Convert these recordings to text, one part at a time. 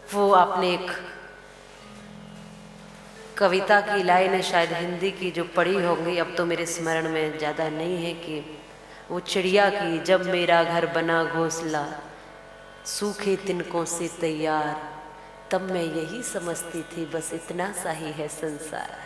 वो आपने एक कविता की लाइन है, शायद हिंदी की, जो पढ़ी होंगी, अब तो मेरे स्मरण में ज़्यादा नहीं है, कि वो चिड़िया की, जब मेरा घर बना घोंसला सूखे तिनकों से तैयार, तब मैं यही समझती थी बस इतना सा ही है संसार।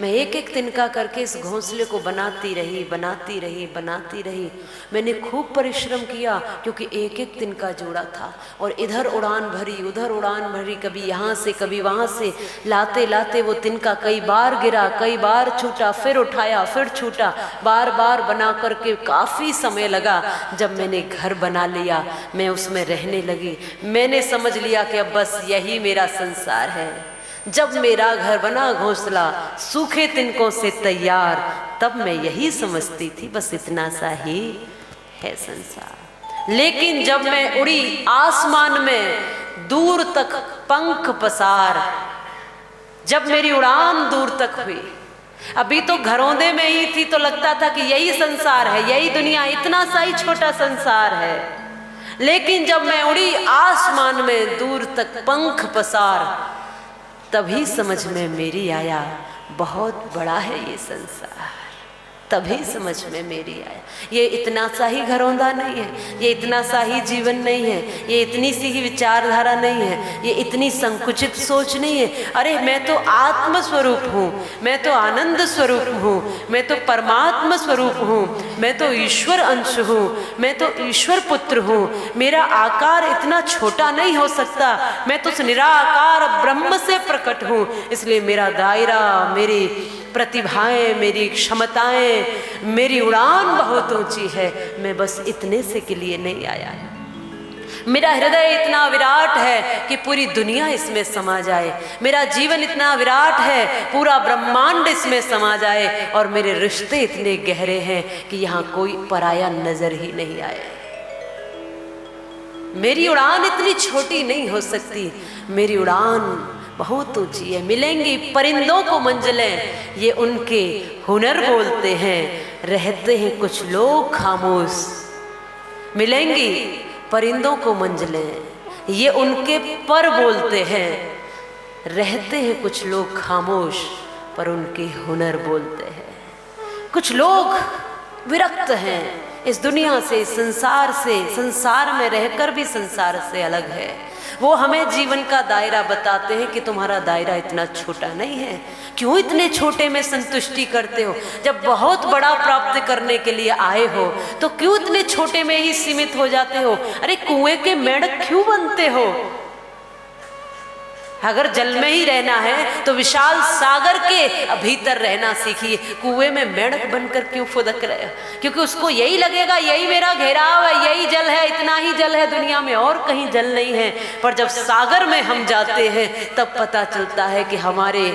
मैं एक एक तिनका करके इस घोंसले को बनाती रही बनाती रही बनाती रही। मैंने खूब परिश्रम किया क्योंकि एक एक तिनका जोड़ा था, और इधर उड़ान भरी उधर उड़ान भरी, कभी यहाँ से कभी वहाँ से, लाते लाते वो तिनका कई बार गिरा, कई बार छूटा, फिर उठाया, फिर छूटा, बार बार बना करके काफ़ी समय लगा। जब मैंने घर बना लिया, मैं उसमें रहने लगी, मैंने समझ लिया कि अब बस यही मेरा संसार है। जब मेरा घर बना घोंसला सूखे तिनकों से तैयार, तब मैं यही समझती थी बस इतना सा ही है संसार। लेकिन जब मैं उड़ी आसमान में दूर तक पंख पसार, जब मेरी उड़ान दूर तक हुई, अभी तो घरौंदे में ही थी तो लगता था कि यही संसार है, यही दुनिया, इतना सा ही छोटा संसार है। लेकिन जब मैं उड़ी आसमान में दूर तक पंख पसार, तभी समझ में मेरी आया बहुत बड़ा है ये संसार। तभी समझ में मेरी आया ये इतना सा ही घरौंदा नहीं है, ये इतना सा ही जीवन नहीं है, ये इतनी सी ही विचारधारा नहीं है, ये इतनी संकुचित सोच नहीं है। अरे मैं तो आत्म स्वरूप हूँ, मैं तो आनंद स्वरूप हूँ, मैं तो परमात्मा स्वरूप हूँ, मैं तो ईश्वर अंश हूँ, मैं तो ईश्वर पुत्र हूँ। मेरा आकार इतना छोटा नहीं हो सकता, मैं तो उस निराकार ब्रह्म से प्रकट हूँ। इसलिए मेरा दायरा, मेरी प्रतिभाएं, मेरी क्षमताएं, मेरी उड़ान बहुत ऊंची है। मैं बस इतने से के लिए नहीं आया। मेरा हृदय इतना विराट है कि पूरी दुनिया इसमें समा जाए, मेरा जीवन इतना विराट है पूरा ब्रह्मांड इसमें समा जाए, और मेरे रिश्ते इतने गहरे हैं कि यहाँ कोई पराया नजर ही नहीं आए। मेरी उड़ान इतनी छोटी नहीं हो सकती, मेरी उड़ान बहुत ऊंची है। मिलेंगी परिंदों को मंजिलें, ये उनके हुनर बोलते हैं, रहते हैं कुछ लोग खामोश। मिलेंगी परिंदों को मंजिलें, ये उनके पर बोलते हैं, रहते हैं कुछ लोग खामोश, पर उनके हुनर बोलते हैं। कुछ लोग विरक्त हैं इस दुनिया से, इस संसार से, संसार में रहकर भी संसार से अलग है। वो हमें जीवन का दायरा बताते हैं कि तुम्हारा दायरा इतना छोटा नहीं है, क्यों इतने छोटे में संतुष्टि करते हो? जब बहुत बड़ा प्राप्त करने के लिए आए हो तो क्यों इतने छोटे में ही सीमित हो जाते हो? अरे कुएं के मेंढक क्यों बनते हो? अगर जल में ही रहना है तो विशाल सागर के भीतर रहना सीखिए। कुएं में मेंढक बनकर क्यों फुदक रहे हो? क्योंकि उसको यही लगेगा यही मेरा घेराव है, यही जल है, इतना ही जल है दुनिया में, और कहीं जल नहीं है। पर जब सागर में हम जाते हैं तब पता चलता है कि हमारे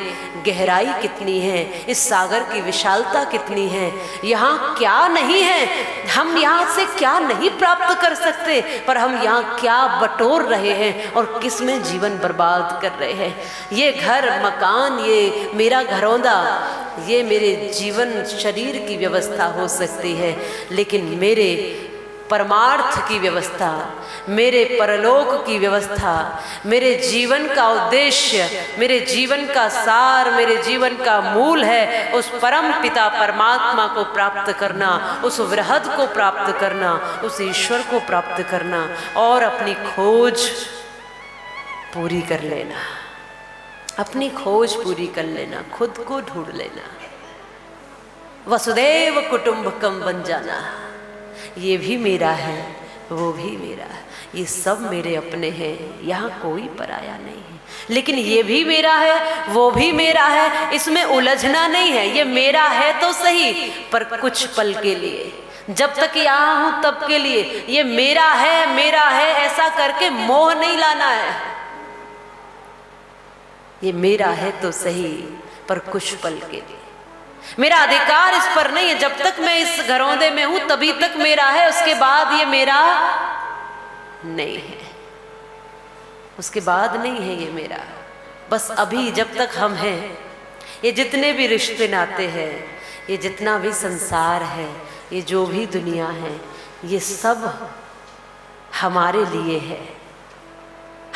गहराई कितनी है, इस सागर की विशालता कितनी है, यहाँ क्या नहीं है, हम यहाँ से क्या नहीं प्राप्त कर सकते, पर हम यहाँ क्या बटोर रहे हैं और किस में जीवन बर्बाद कर रहे हैं। ये घर मकान, ये मेरा घरौंदा, ये मेरे जीवन शरीर की व्यवस्था हो सकती है, लेकिन मेरे परमार्थ की व्यवस्था, मेरे परलोक की व्यवस्था, मेरे जीवन का उद्देश्य, मेरे जीवन का सार, मेरे जीवन का मूल है उस परम पिता परमात्मा को प्राप्त करना, उस वृहद को प्राप्त करना, उस ईश्वर को प्राप्त करना, और अपनी खोज पूरी कर लेना, अपनी खोज पूरी कर लेना, खुद को ढूंढ लेना, वसुदेव कुटुंबकम बन जाना। ये भी मेरा है, वो भी मेरा है, ये सब मेरे अपने हैं, यहाँ कोई पराया नहीं है। लेकिन ये भी मेरा है, वो भी मेरा है, इसमें उलझना नहीं है। ये मेरा है तो सही, पर कुछ पल के लिए, जब तक यहाँ हूं तब के लिए। ये मेरा है ऐसा करके मोह नहीं लाना है। ये मेरा है तो सही, पर कुछ पल के लिए। मेरा अधिकार इस पर नहीं है। जब तक मैं इस घरौंदे में हूं तभी तक मेरा है, उसके बाद ये मेरा नहीं है, उसके बाद नहीं है ये मेरा। बस अभी जब तक हम हैं, ये जितने भी रिश्ते नाते हैं, ये जितना भी संसार है, ये जो भी दुनिया है, ये सब हमारे लिए है,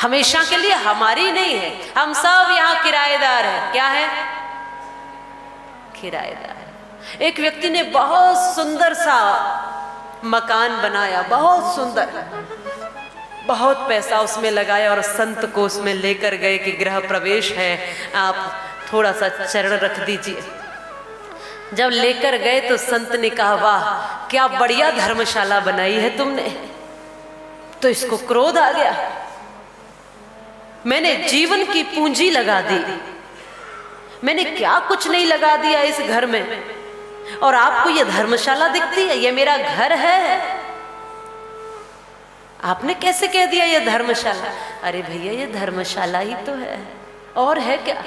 हमेशा के लिए हमारी नहीं है, हम सब यहाँ किराएदार हैं। क्या है? किराएदार। एक व्यक्ति ने बहुत सुंदर सा मकान बनाया, बहुत सुंदर, बहुत पैसा उसमें लगाया और संत को उसमें लेकर गए कि गृह प्रवेश है, आप थोड़ा सा चरण रख दीजिए। जब लेकर गए तो संत ने कहा, वाह क्या बढ़िया धर्मशाला बनाई है तुमने। तो इसको क्रोध आ गया, मैंने जीवन की पूंजी लगा दी, मैंने क्या कुछ नहीं लगा दिया इस घर में, और आपको ये धर्मशाला दिखती है? ये मेरा घर है, आपने कैसे कह दिया ये धर्मशाला? अरे भैया ये धर्मशाला ही तो है, और है क्या?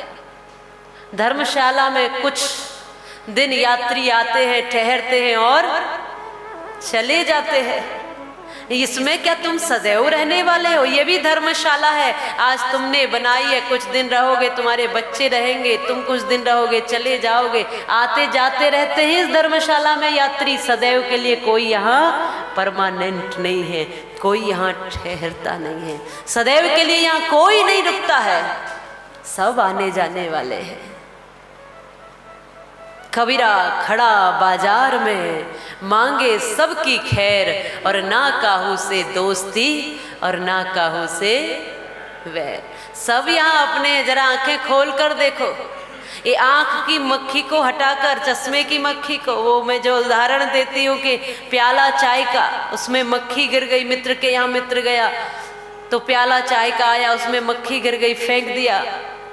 धर्मशाला में कुछ दिन यात्री आते हैं, ठहरते हैं और चले जाते हैं। इसमें क्या तुम सदैव रहने वाले हो? ये भी धर्मशाला है, आज तुमने बनाई है, कुछ दिन रहोगे, तुम्हारे बच्चे रहेंगे, तुम कुछ दिन रहोगे, चले जाओगे, आते जाते रहते हैं इस धर्मशाला में यात्री। सदैव के लिए कोई यहाँ परमानेंट नहीं है, कोई यहाँ ठहरता नहीं है, सदैव के लिए यहाँ कोई नहीं रुकता है, सब आने जाने वाले हैं। कबीरा खड़ा बाजार में, मांगे सबकी खैर, और ना काहू से दोस्ती और ना काहू से वैर। सब यहाँ अपने जरा आंखें खोल कर देखो, ये आंख की मक्खी को हटाकर, चश्मे की मक्खी को, वो मैं जो उदाहरण देती हूँ कि प्याला चाय का, उसमें मक्खी गिर गई, मित्र के यहाँ मित्र गया तो प्याला चाय का आया, उसमें मक्खी गिर गई, फेंक दिया,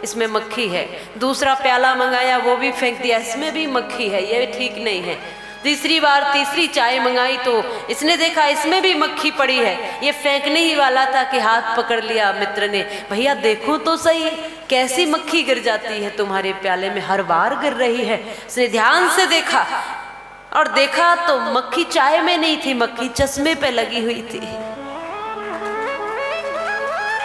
इसमें मक्खी है। दूसरा प्याला मंगाया, वो भी फेंक दिया, इसमें भी मक्खी है, ये ठीक नहीं है। तीसरी बार तीसरी चाय मंगाई तो इसने देखा इसमें भी मक्खी पड़ी है, ये फेंकने ही वाला था कि हाथ पकड़ लिया मित्र ने, भैया देखो तो सही कैसी मक्खी गिर जाती है तुम्हारे प्याले में, हर बार गिर रही है। उसने ध्यान से देखा और देखा तो मक्खी चाय में नहीं थी, मक्खी चश्मे पे लगी हुई थी।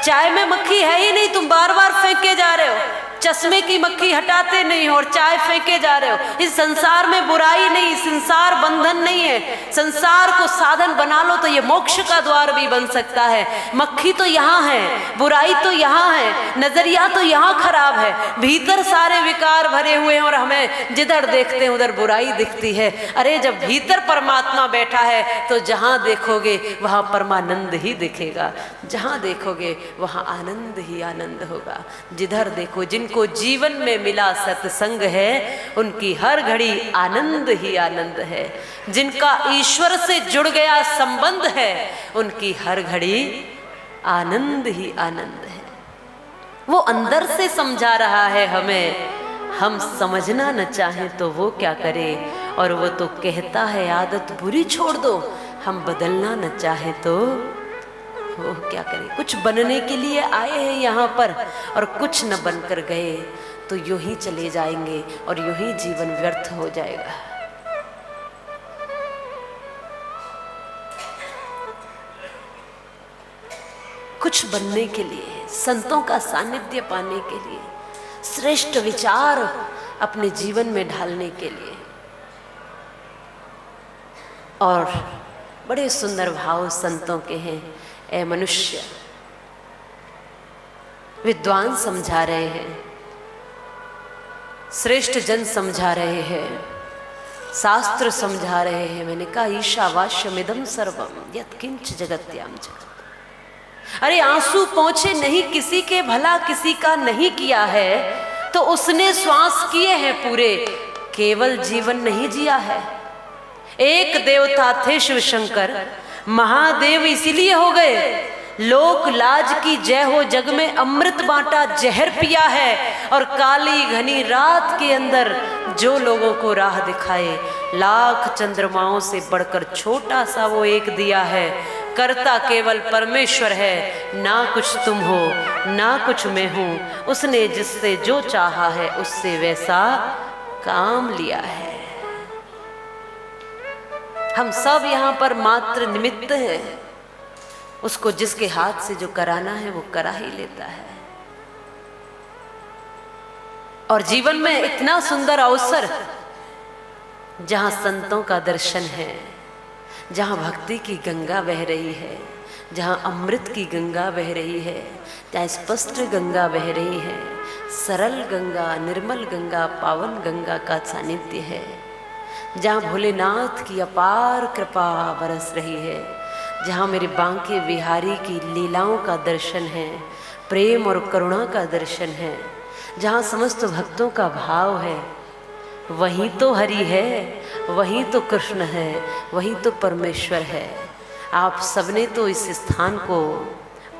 चाय में मक्खी है ही नहीं, तुम बार बार फेंके जा रहे हो, चश्मे की मक्खी हटाते नहीं हो और चाय फेंके जा रहे हो। इस संसार में बुराई नहीं, संसार बंधन नहीं है, संसार को साधन बना लो तो ये मोक्ष का द्वार भी बन सकता है। मक्खी तो यहाँ है, बुराई तो यहाँ है, नजरिया तो यहाँ खराब है, भीतर सारे विकार भरे हुए हैं और हमें जिधर देखते हैं उधर बुराई दिखती है। अरे जब भीतर परमात्मा बैठा है तो जहाँ देखोगे वहाँ परमानंद ही दिखेगा, जहाँ देखोगे वहाँ आनंद ही आनंद होगा। जिधर देखो, जिनको जीवन में मिला सत्संग है उनकी हर घड़ी आनंद ही आनंद है, जिनका ईश्वर से जुड़ गया संबंध है उनकी हर घड़ी आनंद ही आनंद है। वो अंदर से समझा रहा है हमें, हम समझना न चाहें तो वो क्या करे, और वो तो कहता है आदत बुरी छोड़ दो, हम बदलना न चाहें तो वो क्या करे। कुछ बनने के लिए आए हैं यहाँ पर और कुछ न बनकर गए तो यूं ही चले जाएंगे और यूं ही जीवन व्यर्थ हो जाएगा। कुछ बनने के लिए, संतों का सानिध्य पाने के लिए, श्रेष्ठ विचार अपने जीवन में ढालने के लिए, और बड़े सुंदर भाव संतों के हैं। ए मनुष्य, विद्वान समझा रहे हैं, श्रेष्ठ जन समझा रहे हैं, शास्त्र समझा रहे हैं। मैंने कहा ईशावास्यमिदं सर्वम यत्किंच जगत्याम जगत। अरे आंसू पहुंचे नहीं किसी के, भला किसी का नहीं किया है तो उसने श्वास किए हैं पूरे, केवल जीवन नहीं जिया है। एक देवता थे शिव शंकर, महादेव इसीलिए हो गए, लोक लाज की जय हो, जग में अमृत बांटा जहर पिया है, और काली घनी रात के अंदर जो लोगों को राह दिखाए, लाख चंद्रमाओं से बढ़कर छोटा सा वो एक दिया है। करता केवल परमेश्वर है, ना कुछ तुम हो ना कुछ मैं हूँ, उसने जिससे जो चाहा है उससे वैसा काम लिया है। हम सब यहाँ पर मात्र निमित्त हैं, उसको जिसके हाथ से जो कराना है वो करा ही लेता है। और जीवन में इतना सुंदर अवसर जहाँ संतों का दर्शन है, जहाँ भक्ति की गंगा बह रही है, जहाँ अमृत की गंगा बह रही है, जहाँ स्पष्ट गंगा बह रही है, सरल गंगा, निर्मल गंगा, पावन गंगा का सानिध्य है, जहाँ भोलेनाथ की अपार कृपा बरस रही है, जहाँ मेरे बांके बिहारी की लीलाओं का दर्शन है, प्रेम और करुणा का दर्शन है, जहाँ समस्त भक्तों का भाव है, वहीं तो हरि है, वहीं तो कृष्ण है, वहीं तो परमेश्वर है। आप सबने तो इस स्थान को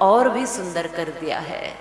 और भी सुंदर कर दिया है।